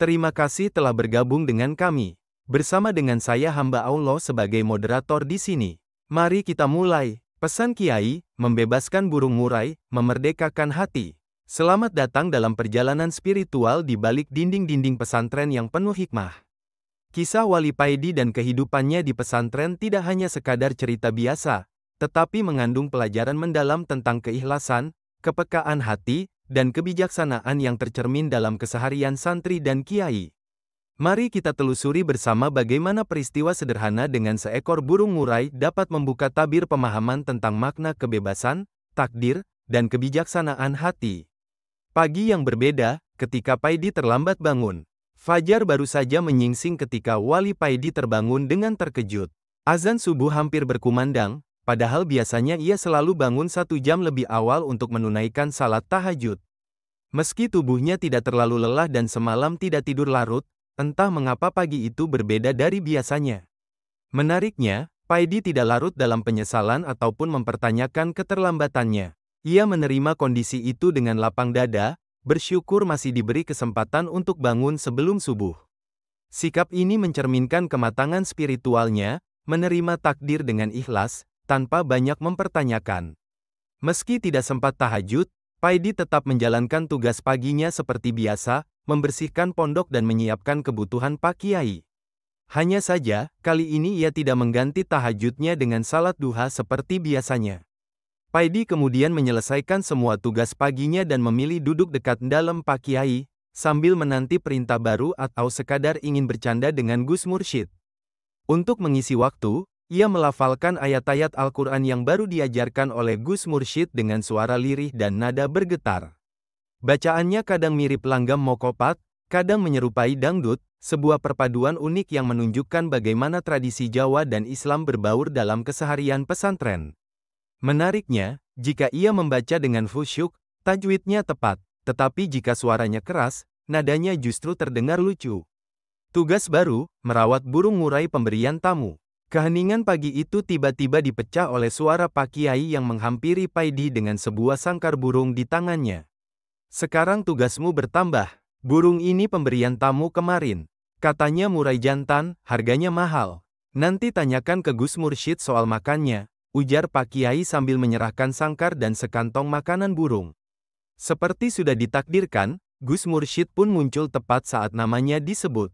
Terima kasih telah bergabung dengan kami. Bersama dengan saya hamba Allah sebagai moderator di sini. Mari kita mulai. Pesan Kiai, membebaskan burung murai, memerdekakan hati. Selamat datang dalam perjalanan spiritual di balik dinding-dinding pesantren yang penuh hikmah. Kisah Wali Paidi dan kehidupannya di pesantren tidak hanya sekadar cerita biasa, tetapi mengandung pelajaran mendalam tentang keikhlasan, kepekaan hati, dan kebijaksanaan yang tercermin dalam keseharian santri dan kiai. Mari kita telusuri bersama bagaimana peristiwa sederhana dengan seekor burung murai dapat membuka tabir pemahaman tentang makna kebebasan, takdir, dan kebijaksanaan hati. Pagi yang berbeda, ketika Paidi terlambat bangun. Fajar baru saja menyingsing ketika Wali Paidi terbangun dengan terkejut. Azan subuh hampir berkumandang, padahal biasanya ia selalu bangun 1 jam lebih awal untuk menunaikan salat tahajud. Meski tubuhnya tidak terlalu lelah dan semalam tidak tidur larut, entah mengapa pagi itu berbeda dari biasanya. Menariknya, Paidi tidak larut dalam penyesalan ataupun mempertanyakan keterlambatannya. Ia menerima kondisi itu dengan lapang dada, bersyukur masih diberi kesempatan untuk bangun sebelum subuh. Sikap ini mencerminkan kematangan spiritualnya, menerima takdir dengan ikhlas, tanpa banyak mempertanyakan. Meski tidak sempat tahajud, Paidi tetap menjalankan tugas paginya seperti biasa, membersihkan pondok dan menyiapkan kebutuhan Pak Kiai. Hanya saja, kali ini ia tidak mengganti tahajudnya dengan salat duha seperti biasanya. Paidi kemudian menyelesaikan semua tugas paginya dan memilih duduk dekat dalam Pak Kiai, sambil menanti perintah baru atau sekadar ingin bercanda dengan Gus Mursyid. Untuk mengisi waktu, ia melafalkan ayat-ayat Al-Quran yang baru diajarkan oleh Gus Mursyid dengan suara lirih dan nada bergetar. Bacaannya kadang mirip langgam mokopat, kadang menyerupai dangdut, sebuah perpaduan unik yang menunjukkan bagaimana tradisi Jawa dan Islam berbaur dalam keseharian pesantren. Menariknya, jika ia membaca dengan khusyuk, tajwidnya tepat, tetapi jika suaranya keras, nadanya justru terdengar lucu. Tugas baru, merawat burung murai pemberian tamu. Keheningan pagi itu tiba-tiba dipecah oleh suara Pak Kiai yang menghampiri Paidi dengan sebuah sangkar burung di tangannya. Sekarang tugasmu bertambah. Burung ini pemberian tamu kemarin. Katanya murai jantan, harganya mahal. Nanti tanyakan ke Gus Mursyid soal makannya, ujar Pak Kiai sambil menyerahkan sangkar dan sekantong makanan burung. Seperti sudah ditakdirkan, Gus Mursyid pun muncul tepat saat namanya disebut.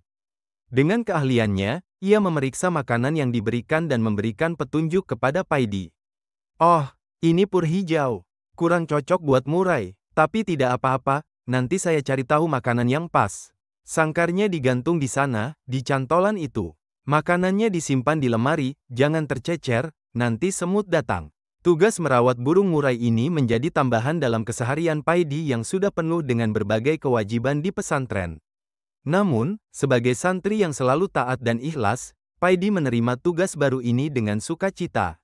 Dengan keahliannya, ia memeriksa makanan yang diberikan dan memberikan petunjuk kepada Paidi. Oh, ini pur hijau. Kurang cocok buat murai. Tapi tidak apa-apa, nanti saya cari tahu makanan yang pas. Sangkarnya digantung di sana, di cantolan itu. Makanannya disimpan di lemari, jangan tercecer, nanti semut datang. Tugas merawat burung murai ini menjadi tambahan dalam keseharian Paidi yang sudah penuh dengan berbagai kewajiban di pesantren. Namun, sebagai santri yang selalu taat dan ikhlas, Paidi menerima tugas baru ini dengan sukacita.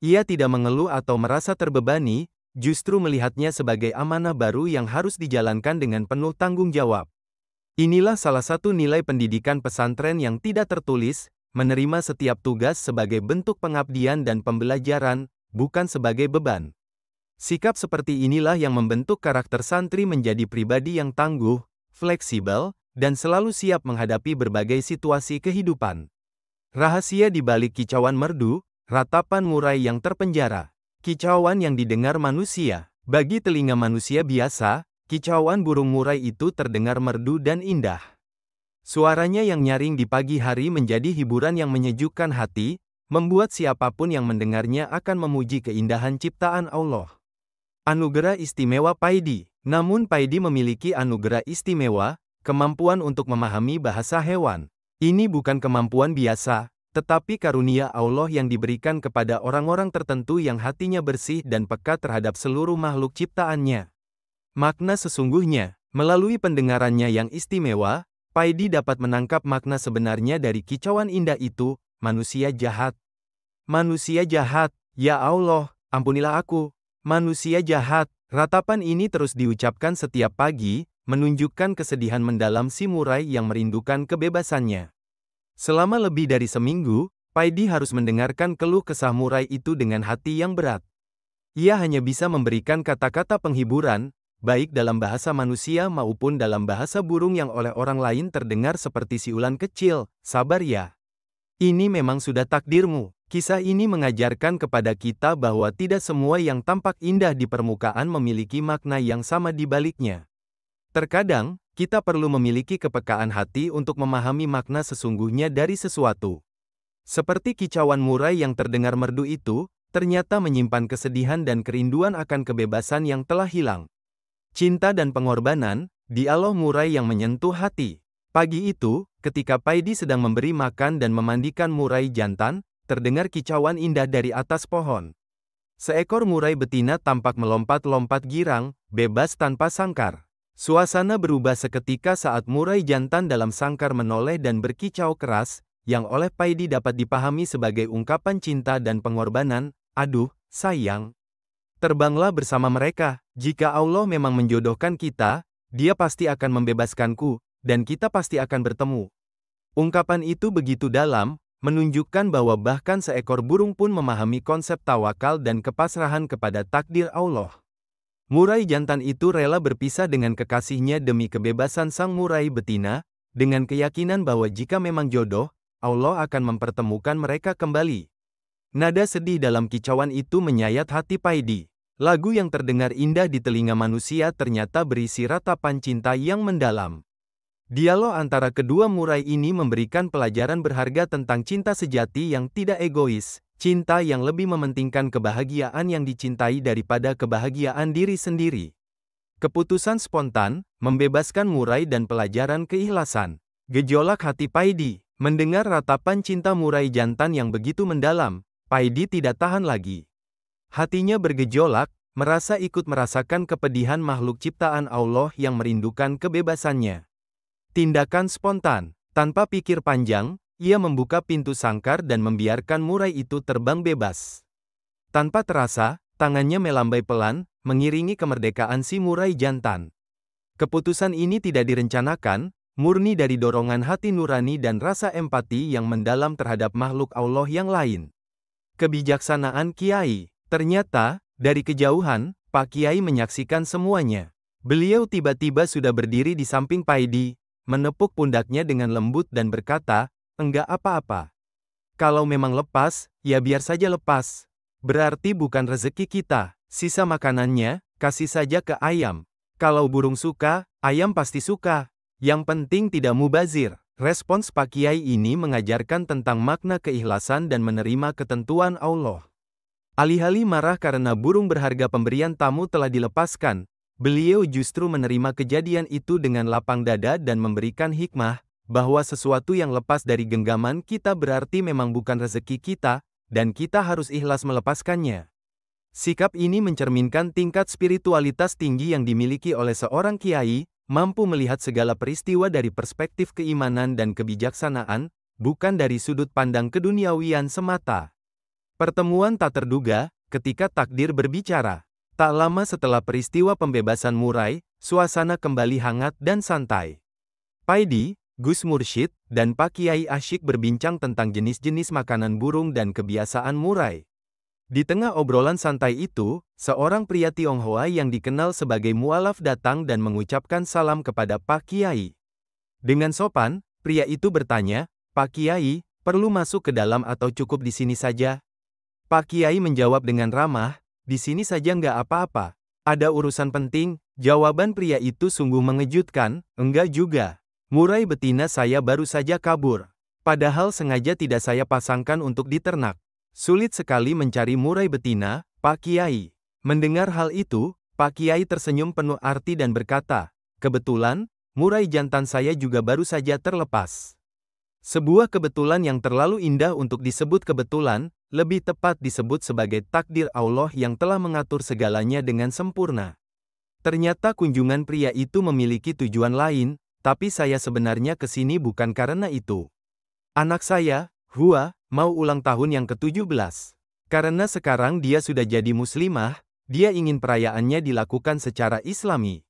Ia tidak mengeluh atau merasa terbebani, justru melihatnya sebagai amanah baru yang harus dijalankan dengan penuh tanggung jawab. Inilah salah satu nilai pendidikan pesantren yang tidak tertulis, menerima setiap tugas sebagai bentuk pengabdian dan pembelajaran, bukan sebagai beban. Sikap seperti inilah yang membentuk karakter santri menjadi pribadi yang tangguh, fleksibel, dan selalu siap menghadapi berbagai situasi kehidupan. Rahasia di balik kicauan merdu, ratapan murai yang terpenjara. Kicauan yang didengar manusia. Bagi telinga manusia biasa, kicauan burung murai itu terdengar merdu dan indah. Suaranya yang nyaring di pagi hari menjadi hiburan yang menyejukkan hati, membuat siapapun yang mendengarnya akan memuji keindahan ciptaan Allah. Anugerah istimewa Paidi. Namun Paidi memiliki anugerah istimewa, kemampuan untuk memahami bahasa hewan. Ini bukan kemampuan biasa, tetapi karunia Allah yang diberikan kepada orang-orang tertentu yang hatinya bersih dan peka terhadap seluruh makhluk ciptaannya. Makna sesungguhnya, melalui pendengarannya yang istimewa, Paidi dapat menangkap makna sebenarnya dari kicauan indah itu, manusia jahat. Manusia jahat, ya Allah, ampunilah aku. Manusia jahat, ratapan ini terus diucapkan setiap pagi, menunjukkan kesedihan mendalam si murai yang merindukan kebebasannya. Selama lebih dari seminggu, Paidi harus mendengarkan keluh kesah murai itu dengan hati yang berat. Ia hanya bisa memberikan kata-kata penghiburan, baik dalam bahasa manusia maupun dalam bahasa burung yang oleh orang lain terdengar seperti siulan kecil. Sabar ya. Ini memang sudah takdirmu. Kisah ini mengajarkan kepada kita bahwa tidak semua yang tampak indah di permukaan memiliki makna yang sama di baliknya. Terkadang, kita perlu memiliki kepekaan hati untuk memahami makna sesungguhnya dari sesuatu. Seperti kicauan murai yang terdengar merdu itu, ternyata menyimpan kesedihan dan kerinduan akan kebebasan yang telah hilang. Cinta dan pengorbanan, dialog murai yang menyentuh hati. Pagi itu, ketika Paidi sedang memberi makan dan memandikan murai jantan, terdengar kicauan indah dari atas pohon. Seekor murai betina tampak melompat-lompat girang, bebas tanpa sangkar. Suasana berubah seketika saat murai jantan dalam sangkar menoleh dan berkicau keras, yang oleh Paidi dapat dipahami sebagai ungkapan cinta dan pengorbanan. Aduh, sayang. Terbanglah bersama mereka. Jika Allah memang menjodohkan kita, Dia pasti akan membebaskanku, dan kita pasti akan bertemu. Ungkapan itu begitu dalam, menunjukkan bahwa bahkan seekor burung pun memahami konsep tawakal dan kepasrahan kepada takdir Allah. Murai jantan itu rela berpisah dengan kekasihnya demi kebebasan sang murai betina, dengan keyakinan bahwa jika memang jodoh, Allah akan mempertemukan mereka kembali. Nada sedih dalam kicauan itu menyayat hati Paidi. Lagu yang terdengar indah di telinga manusia ternyata berisi ratapan cinta yang mendalam. Dialog antara kedua murai ini memberikan pelajaran berharga tentang cinta sejati yang tidak egois, cinta yang lebih mementingkan kebahagiaan yang dicintai daripada kebahagiaan diri sendiri. Keputusan spontan, membebaskan murai dan pelajaran keikhlasan. Gejolak hati Paidi, mendengar ratapan cinta murai jantan yang begitu mendalam, Paidi tidak tahan lagi. Hatinya bergejolak, merasa ikut merasakan kepedihan makhluk ciptaan Allah yang merindukan kebebasannya. Tindakan spontan. Tanpa pikir panjang, ia membuka pintu sangkar dan membiarkan murai itu terbang bebas. Tanpa terasa, tangannya melambai pelan, mengiringi kemerdekaan si murai jantan. Keputusan ini tidak direncanakan, murni dari dorongan hati nurani dan rasa empati yang mendalam terhadap makhluk Allah yang lain. Kebijaksanaan Kiai. Ternyata, dari kejauhan, Pak Kiai menyaksikan semuanya. Beliau tiba-tiba sudah berdiri di samping Paidi, menepuk pundaknya dengan lembut dan berkata, "Enggak apa-apa. Kalau memang lepas, ya biar saja lepas. Berarti bukan rezeki kita. Sisa makanannya, kasih saja ke ayam. Kalau burung suka, ayam pasti suka. Yang penting tidak mubazir." Respons Pak Kiai ini mengajarkan tentang makna keikhlasan dan menerima ketentuan Allah. Alih-alih marah karena burung berharga pemberian tamu telah dilepaskan, beliau justru menerima kejadian itu dengan lapang dada dan memberikan hikmah, bahwa sesuatu yang lepas dari genggaman kita berarti memang bukan rezeki kita, dan kita harus ikhlas melepaskannya. Sikap ini mencerminkan tingkat spiritualitas tinggi yang dimiliki oleh seorang kiai, mampu melihat segala peristiwa dari perspektif keimanan dan kebijaksanaan, bukan dari sudut pandang keduniawian semata. Pertemuan tak terduga, ketika takdir berbicara. Tak lama setelah peristiwa pembebasan murai, suasana kembali hangat dan santai. Paidi, Gus Mursyid, dan Pak Kiai asyik berbincang tentang jenis-jenis makanan burung dan kebiasaan murai. Di tengah obrolan santai itu, seorang pria Tionghoa yang dikenal sebagai mualaf datang dan mengucapkan salam kepada Pak Kiai. Dengan sopan, pria itu bertanya, "Pak Kiai, perlu masuk ke dalam atau cukup di sini saja?" Pak Kiai menjawab dengan ramah, "Di sini saja nggak apa-apa. Ada urusan penting." Jawaban pria itu sungguh mengejutkan. "Enggak juga. Murai betina saya baru saja kabur. Padahal sengaja tidak saya pasangkan untuk diternak. Sulit sekali mencari murai betina, Pak Kiai." Mendengar hal itu, Pak Kiai tersenyum penuh arti dan berkata, "Kebetulan, murai jantan saya juga baru saja terlepas." Sebuah kebetulan yang terlalu indah untuk disebut kebetulan, lebih tepat disebut sebagai takdir Allah yang telah mengatur segalanya dengan sempurna. Ternyata kunjungan pria itu memiliki tujuan lain, tapi saya sebenarnya ke sini bukan karena itu. Anak saya, Hua, mau ulang tahun yang ke-17. Karena sekarang dia sudah jadi muslimah, dia ingin perayaannya dilakukan secara Islami.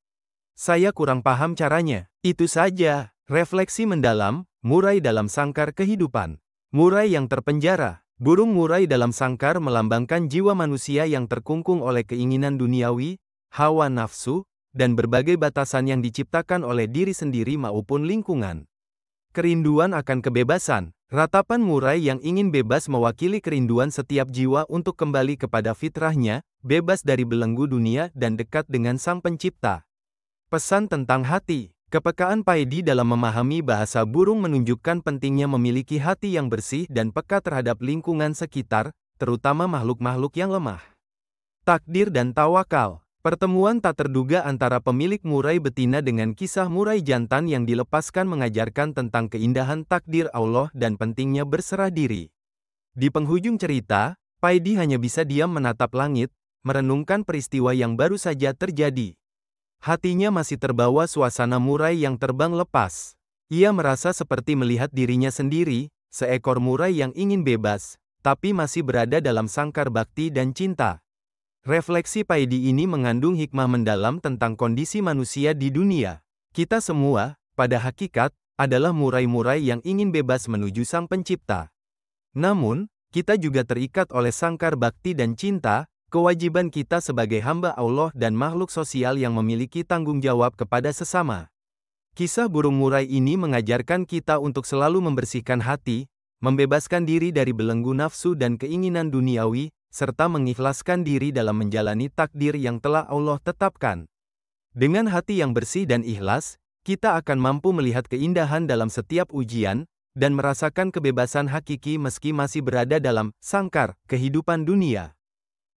Saya kurang paham caranya. Itu saja. Refleksi mendalam, murai dalam sangkar kehidupan. Murai yang terpenjara. Burung murai dalam sangkar melambangkan jiwa manusia yang terkungkung oleh keinginan duniawi, hawa nafsu, dan berbagai batasan yang diciptakan oleh diri sendiri maupun lingkungan. Kerinduan akan kebebasan. Ratapan murai yang ingin bebas mewakili kerinduan setiap jiwa untuk kembali kepada fitrahnya, bebas dari belenggu dunia dan dekat dengan Sang Pencipta. Pesan tentang hati. Kepekaan Paidi dalam memahami bahasa burung menunjukkan pentingnya memiliki hati yang bersih dan peka terhadap lingkungan sekitar, terutama makhluk-makhluk yang lemah. Takdir dan tawakal. Pertemuan tak terduga antara pemilik murai betina dengan kisah murai jantan yang dilepaskan mengajarkan tentang keindahan takdir Allah dan pentingnya berserah diri. Di penghujung cerita, Paidi hanya bisa diam menatap langit, merenungkan peristiwa yang baru saja terjadi. Hatinya masih terbawa suasana murai yang terbang lepas. Ia merasa seperti melihat dirinya sendiri, seekor murai yang ingin bebas, tapi masih berada dalam sangkar bakti dan cinta. Refleksi Paidi ini mengandung hikmah mendalam tentang kondisi manusia di dunia. Kita semua, pada hakikat, adalah murai-murai yang ingin bebas menuju Sang Pencipta. Namun, kita juga terikat oleh sangkar bakti dan cinta. Kewajiban kita sebagai hamba Allah dan makhluk sosial yang memiliki tanggung jawab kepada sesama. Kisah burung murai ini mengajarkan kita untuk selalu membersihkan hati, membebaskan diri dari belenggu nafsu dan keinginan duniawi, serta mengikhlaskan diri dalam menjalani takdir yang telah Allah tetapkan. Dengan hati yang bersih dan ikhlas, kita akan mampu melihat keindahan dalam setiap ujian, dan merasakan kebebasan hakiki meski masih berada dalam sangkar kehidupan dunia.